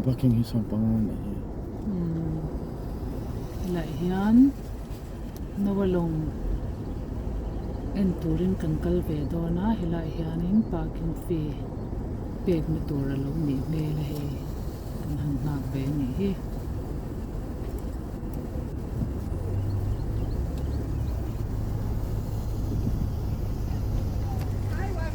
parking hi som pangon hi lại hian nawalong en turin kan kal ve do na helai hianin parking fee pek mi tur alo ni mel he kan han na ve ni hi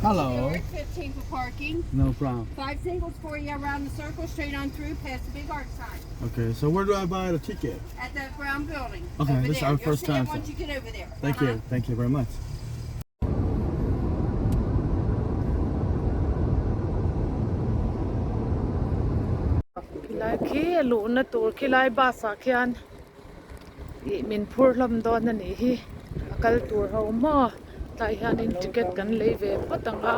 Hello. 15 for parking. No problem. 5 singles for you around the circle, straight on through, past the big arch sign. Okay, so where do I buy the ticket? At the brown building. Okay, over this is there. our You'll first see time, it once so- you get over there. Thank you very much. lai khi lu na tur khi lai ba sa khian i min phur lam don na ni hi akal tur ho ma tai hian in ticket kan lei ve patanga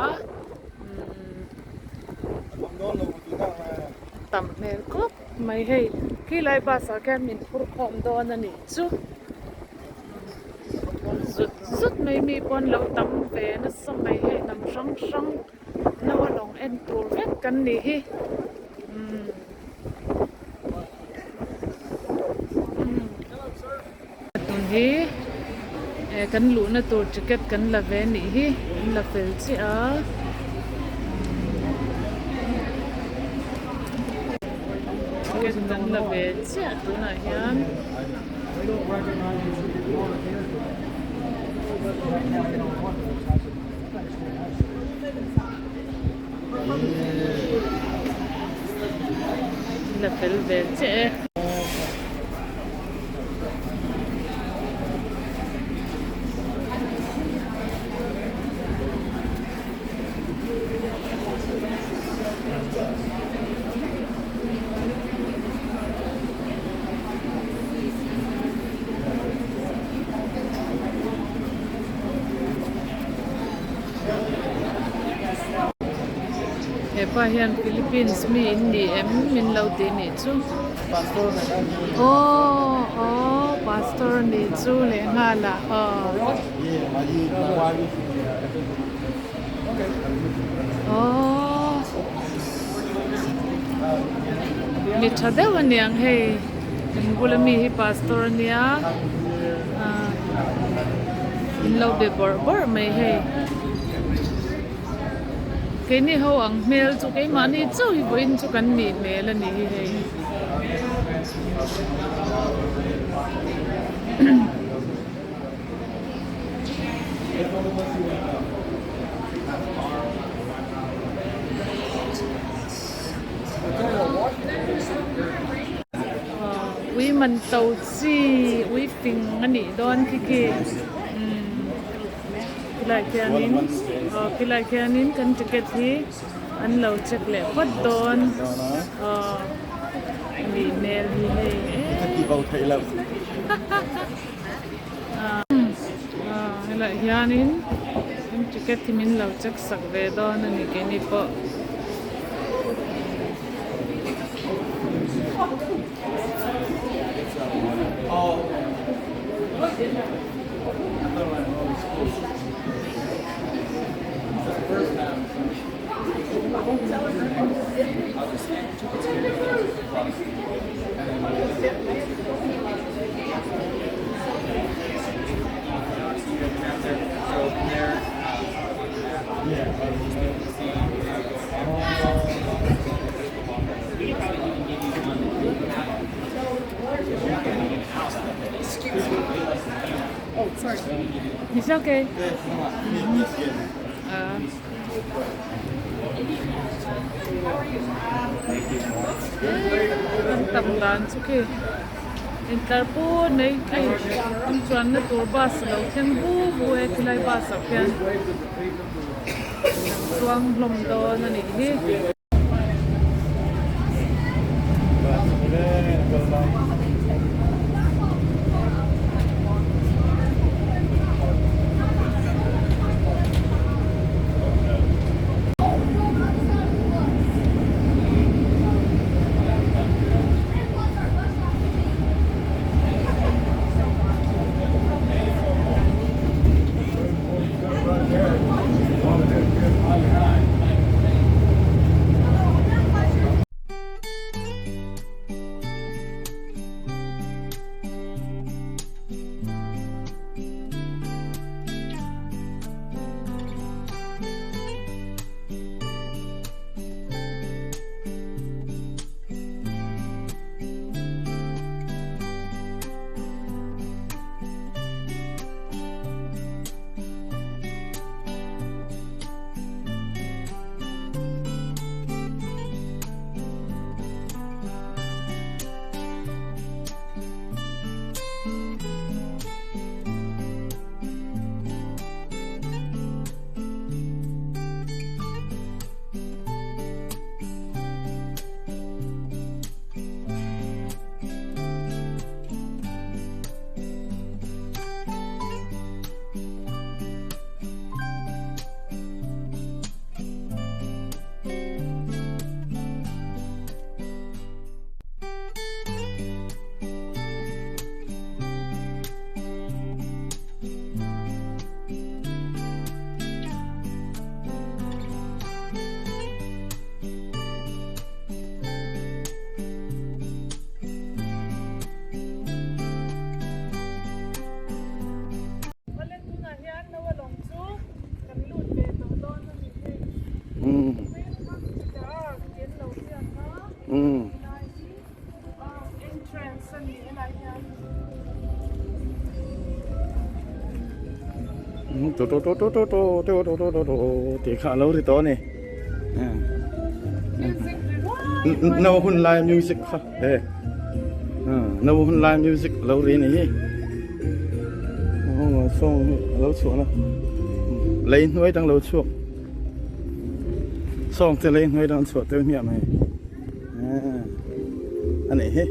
tam mel kop mai hei khi lai ba sa khian min phur khom don na ni chu zut mai mi pon lo tam ve na sam mai hei nam sang sang na wa long en tur vek kan ni hi hi kan lu na tur ticket kan la ve ni hi la fel chi a ticket kan la ve chi a tu na hian la fel ve chi pa hian Philippines mi in ni em min lo ti ni chu pastor ni chu le nga la mi thade waniang hei in bulami hi pastor nia in lo be bor mai hei cái này hậu ang mail cho cái mà này cho hi boin cho kan ni mail ani hei we man tàu chi we phing ani don ki lại cái anin kan ticket hi an lo check le phot don mi mail hi hei Ki bau thei lo. lại hianin kan ticket thì min lo check sak ve don ani ke ni po Oh, sorry. It's okay. Tầm đàn chứ kì Interpo này cái chuẩn là tour bus lâu khen bu ấy cái lại bus ở khen tuang lom đó là này đi thì khá lâu thì to này no hun live music ha no hun live music lâu rồi này song lâu xuống nó lên nuôi đang lâu xuống song thì lên nuôi đang xuống tới miệng này anh này hết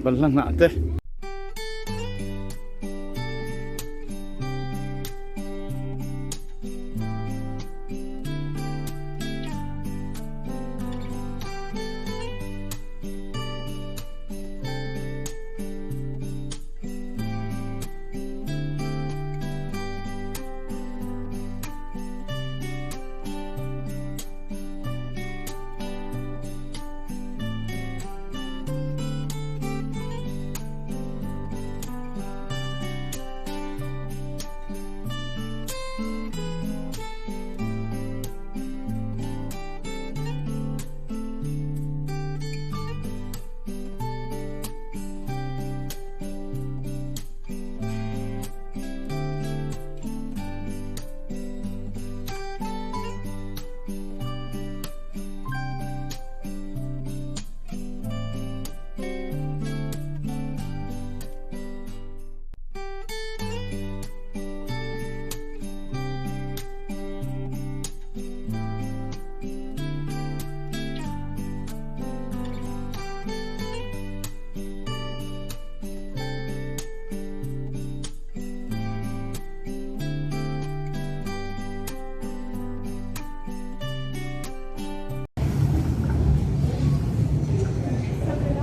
bật lăng nạ thế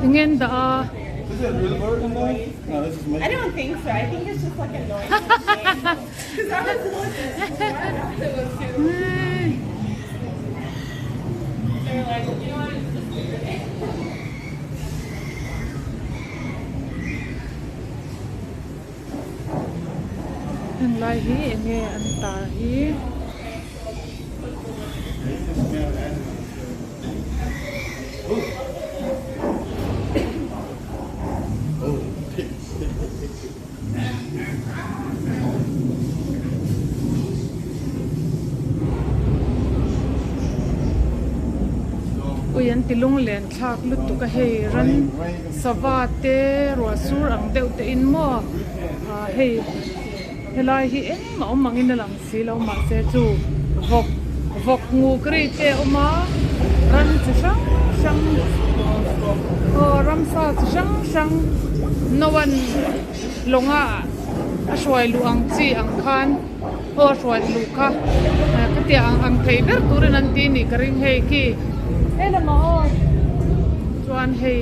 Ingin da. Is it a real bird in there? No, this is I don't think so. I think it's just like a noise. Because I was looking. They're like, you know what? It's just weird. Ang lahi ini antahi. Uyan tilung len thak lutu ka hei ran savate ruasur ang deuh te in mo hei helai hi eng ma mangin na lang silo ma se chu vok ngu kri te oma ran chu sang ram sa chu sang no one longa a shwai lu ang chi ang khan o shwai lu kha ka ti ang thei ber turin an ti ni karing hei ki ela ma o chuan hei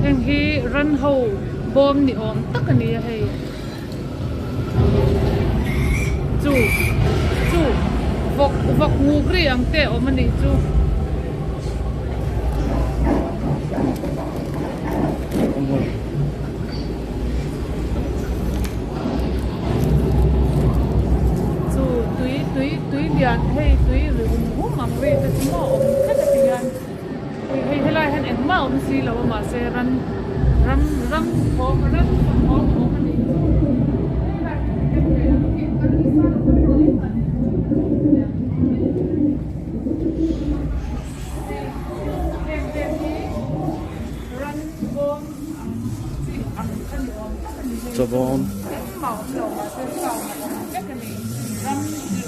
eng hi ran ho bom ni om tak ani hei chu vok ngu kri ang te om ani chu tui lian hei tui ri hu mang ri ta chimo om kha ta tian hei helai han en ma om si lo ma se ram ho ani so bom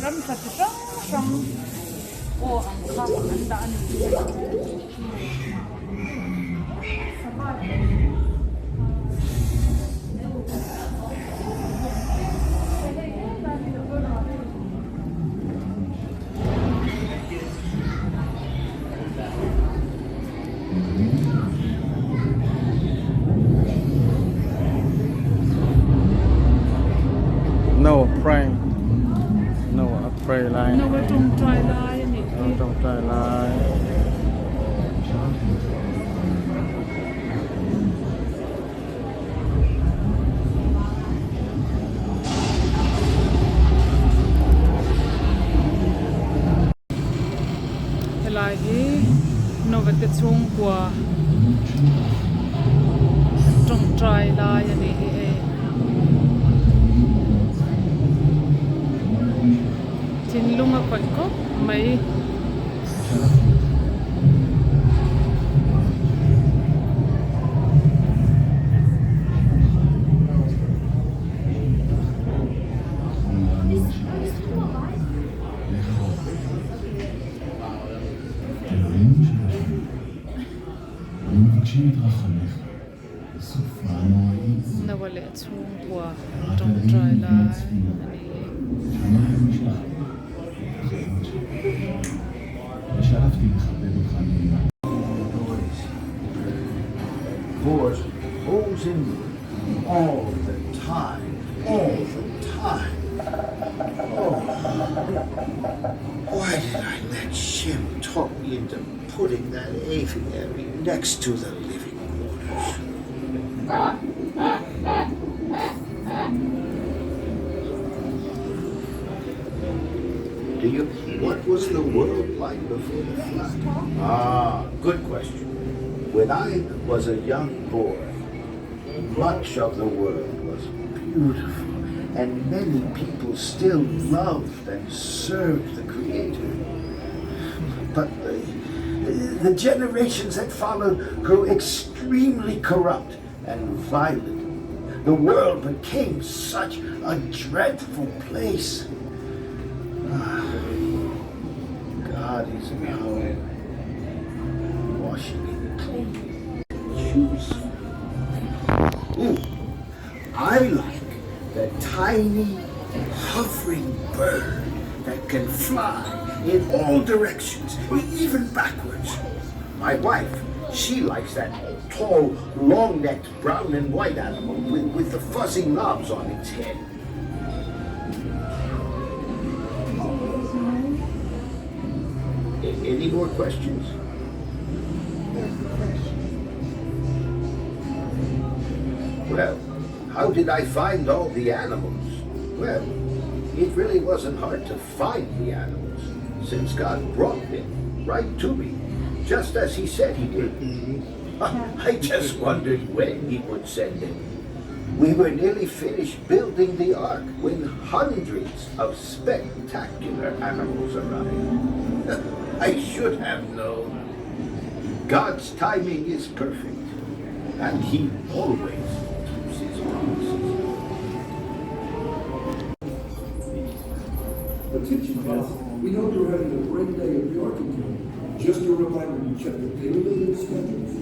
ram sa sang o ang kha an da ani no pray no pray line no wa tung try lai ni trong trai lai helai hi no va te chung kwa trai lai ani hi e chin lunga koi ko mai nawale chung kwa tong trai lai ani Boys, always in all the time, all the time. Oh, why did I let Shim talk me into putting that aviary next to the living quarters? What was the world like before the flood? Ah, good question. When I was a young boy, much of the world was beautiful, and many people still loved and served the Creator. But the generations that followed grew extremely corrupt and violent. The world became such a dreadful place. God is now washing it clean. Choose. I like the tiny hovering bird that can fly in all directions, even backwards. My wife, she likes that tall, long-necked brown and white animal with the fuzzy knobs on its head. Any more questions? Well, how did I find all the animals? Well, it really wasn't hard to find the animals, since God brought them right to me, just as He said He would. I just wondered when He would send them. We were nearly finished building the ark when hundreds of spectacular animals arrived. I should have known. God's timing is perfect, and He always keeps His promises. Attention class, we know you're having a great day at the Arcington. Just a reminder to check the daily schedules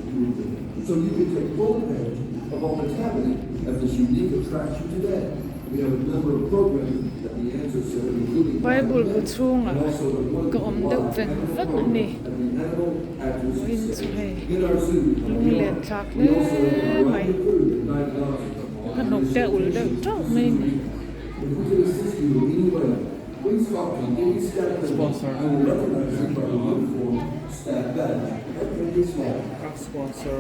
so you can take full advantage of all that's happening at this unique attraction today. We have a number of programs at the Answer Center, including Bible chunga and also the one ka om deuh ven vek ani at the Animal Actors in chu Center. hei In our zoo, lung len thak we also have le a mai variety of food at 9 ka nok te ul deuh chau mai ni If we can assist you in any way, please talk to any staff member and we'll recognize you by the uniform staff badge. Thank you, small. sponsor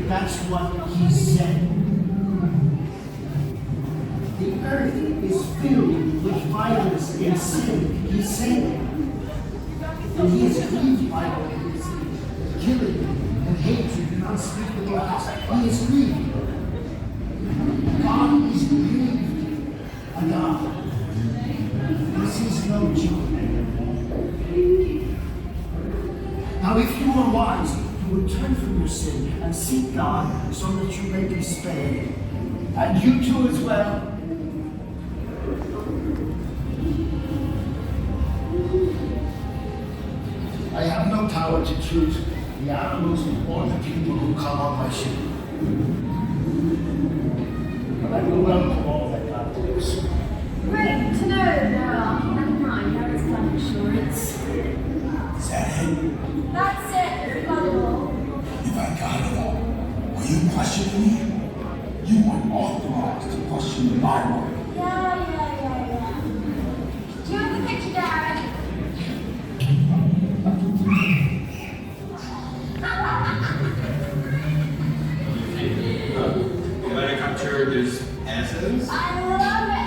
That's what He said. The earth is filled with violence and sin, He said. And He is grieved by all this killing and hatred and unspeakable acts. He is grieved. God is grieved. And this is no joke. Now, if you are wise, you will turn from your sin and seek God so that you may be spared. And you too as well. I have no power to choose the animals or the people who come on my ship. But I will welcome all that God gives. Great to know there are 99 various shorts. Is that it? That's it. Got it all. If I got it all, were you questioning me? You weren't authorized to question my word. Yeah. Do you have the picture, Dad? But I captured this essence. I love it.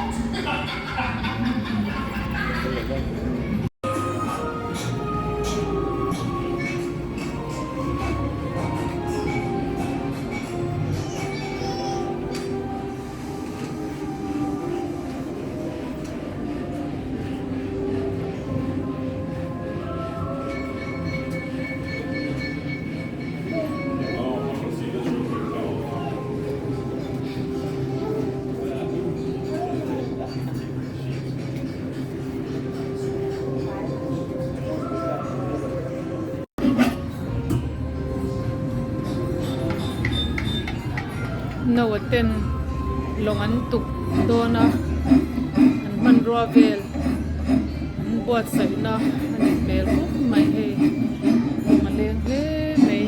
Nawatin longan tuk dona an man rovel an buat sai na an mel ko mai he maleng he mai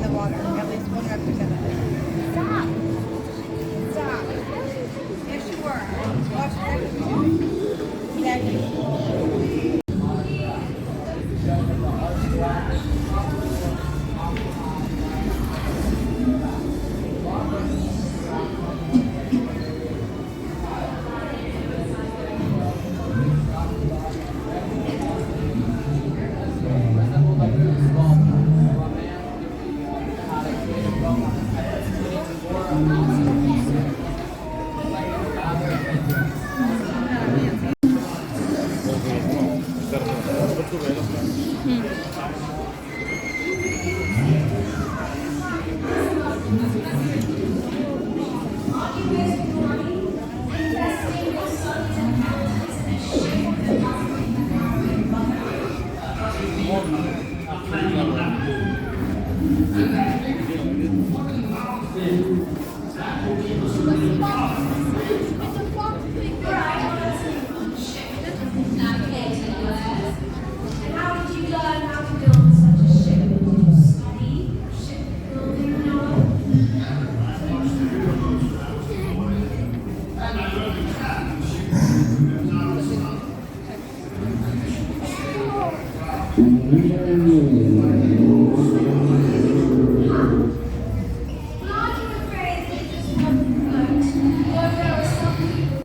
The water, at least one representative. Stop. Stop. Yes, you were. Watch it. Exactly. And how did you learn how to build such a ship? Did you study shipbuilding, Noah? But aren't you afraid that it just won't float? Or there are some people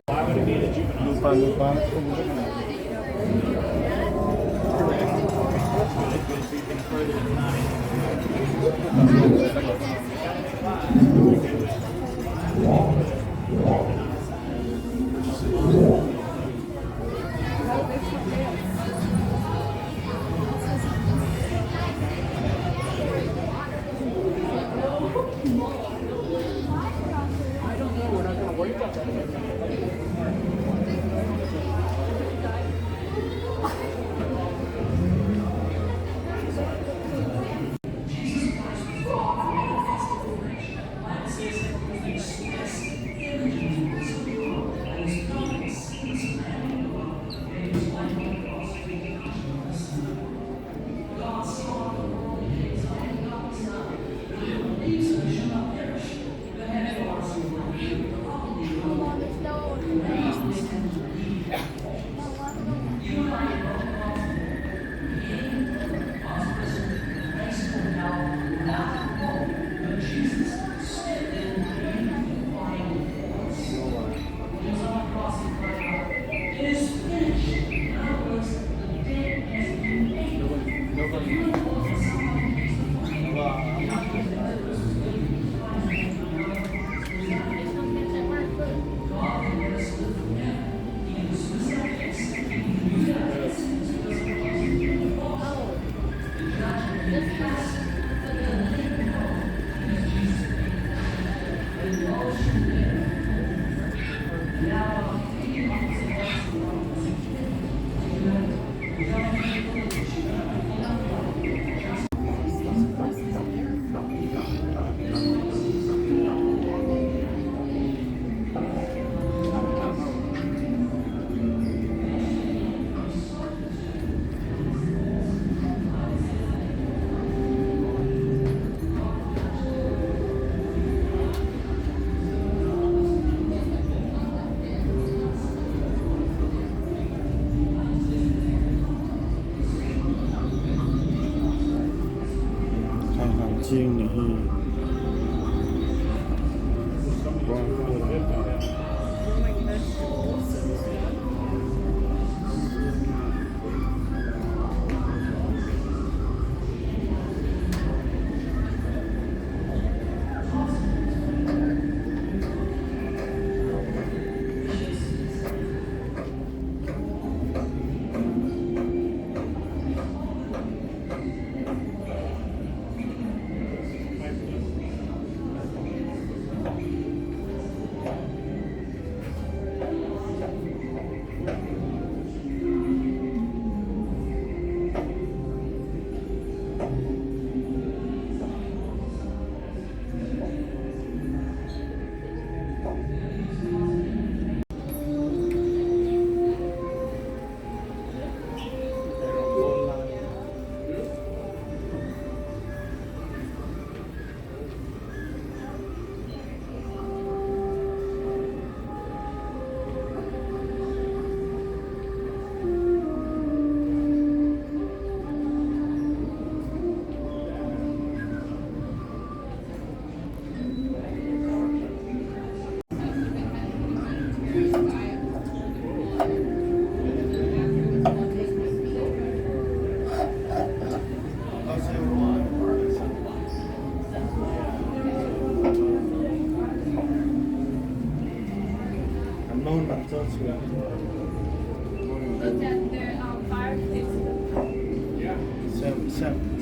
อาหารจีนนี่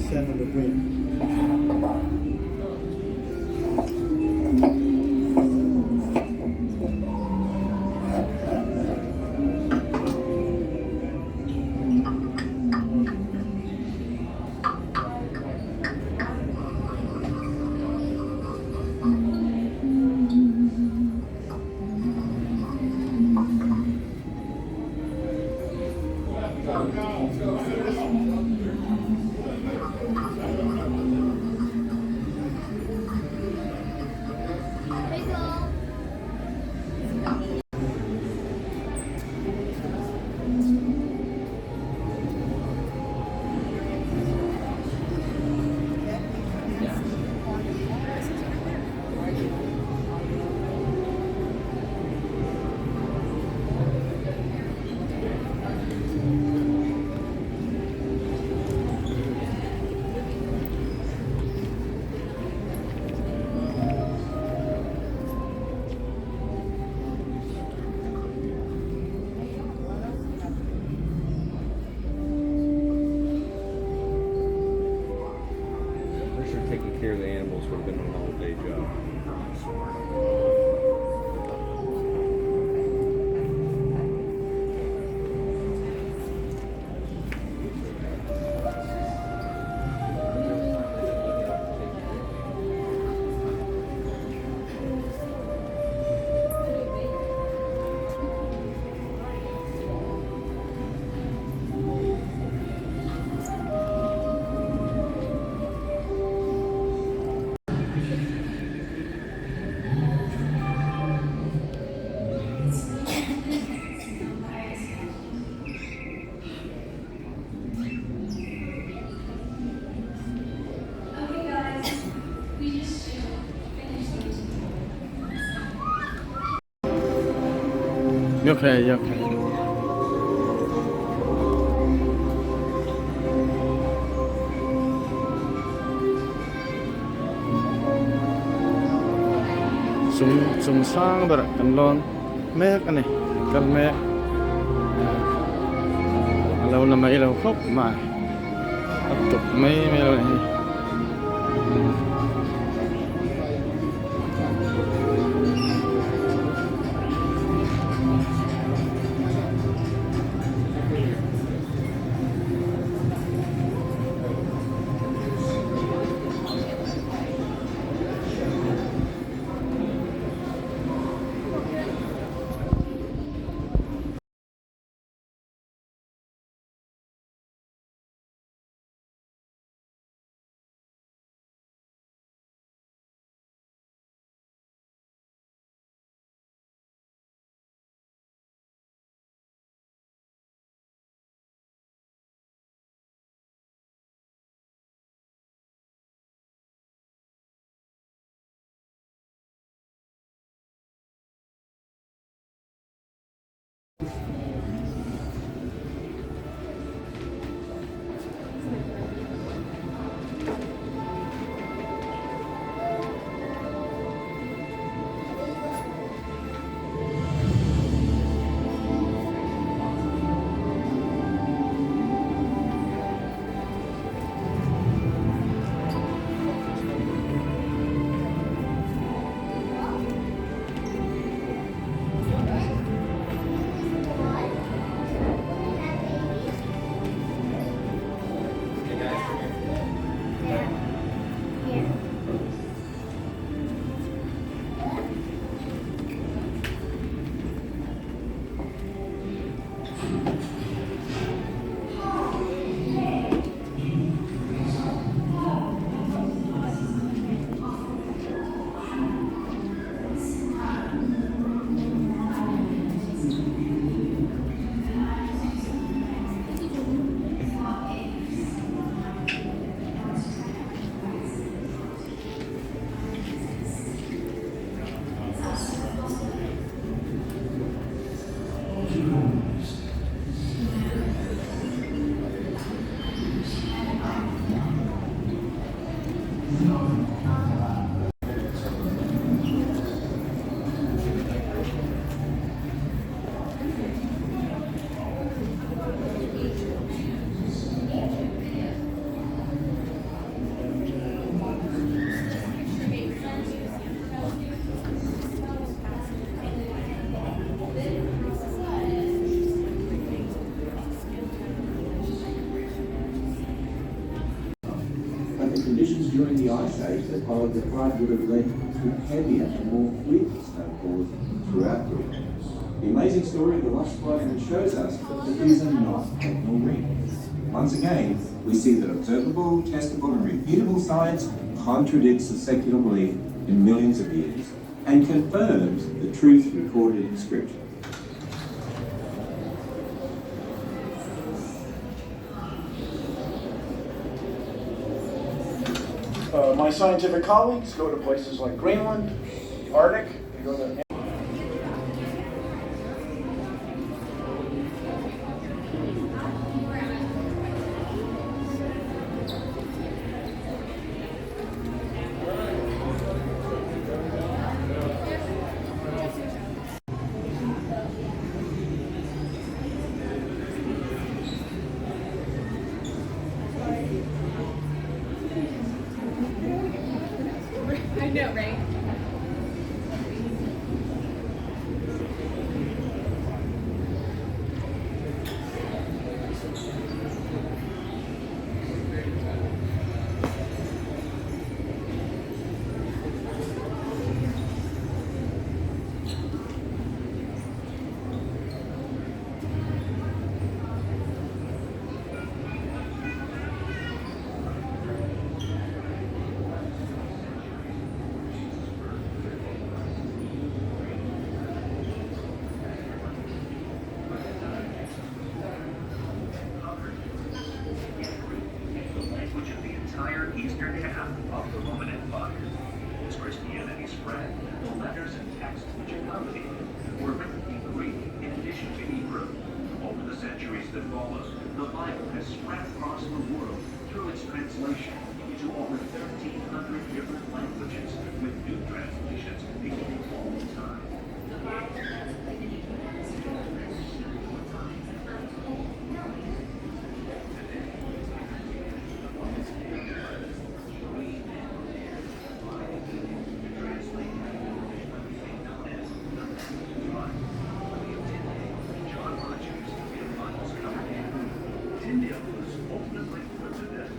Send on the green. I'm sure taking care of the animals would have been an all-day job. Okay, guys, we just finished the Okay, okay. chung sang ber kan lon mek ani kal mek lo na mai lo khóc mà tục mấy mấy lo này Conditions during the Ice Age that followed the flood would have led to heavier and more frequent snowfalls throughout Britain. The amazing story of the Lush Flood shows us that these are not technical readings. Once again, we see that observable, testable and repeatable science contradicts the secular belief in millions of years and confirms the truth recorded in Scripture. My scientific colleagues go to places like Greenland, the Arctic, they go to I know, right? eastern half of the Roman Empire. As Christianity spread, the letters and texts which accompanied it were written in Greek in addition to Hebrew. Over the centuries that followed, the Bible has spread across the world through its translation into over 1,300 different languages, with new translations beginning all the time. The Bible translated into John Rogers, in Miles Company. Tyndale was ultimately put to death.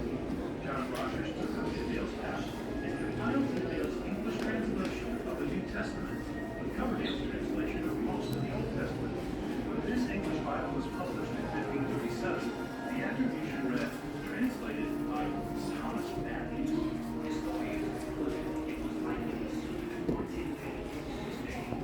John Rogers took up Tyndale's path and compiled Tyndale's English translation of the New Testament, with Coverdale's translation of most of the Old Testament. When this English Bible was published in 1537, the attribution read, translated by Thomas Matthew. Historians concluded it was likely assumed that Tyndale was his name.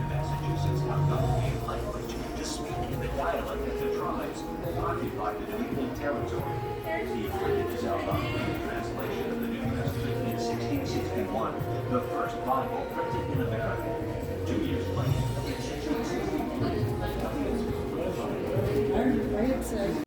Massachusetts have not a language to speak in the dialect of the tribes that occupied the New England territory. He printed his Algonquian translation of the New Testament in 1661, the first Bible printed in America. 2 years later, in 1661, I had said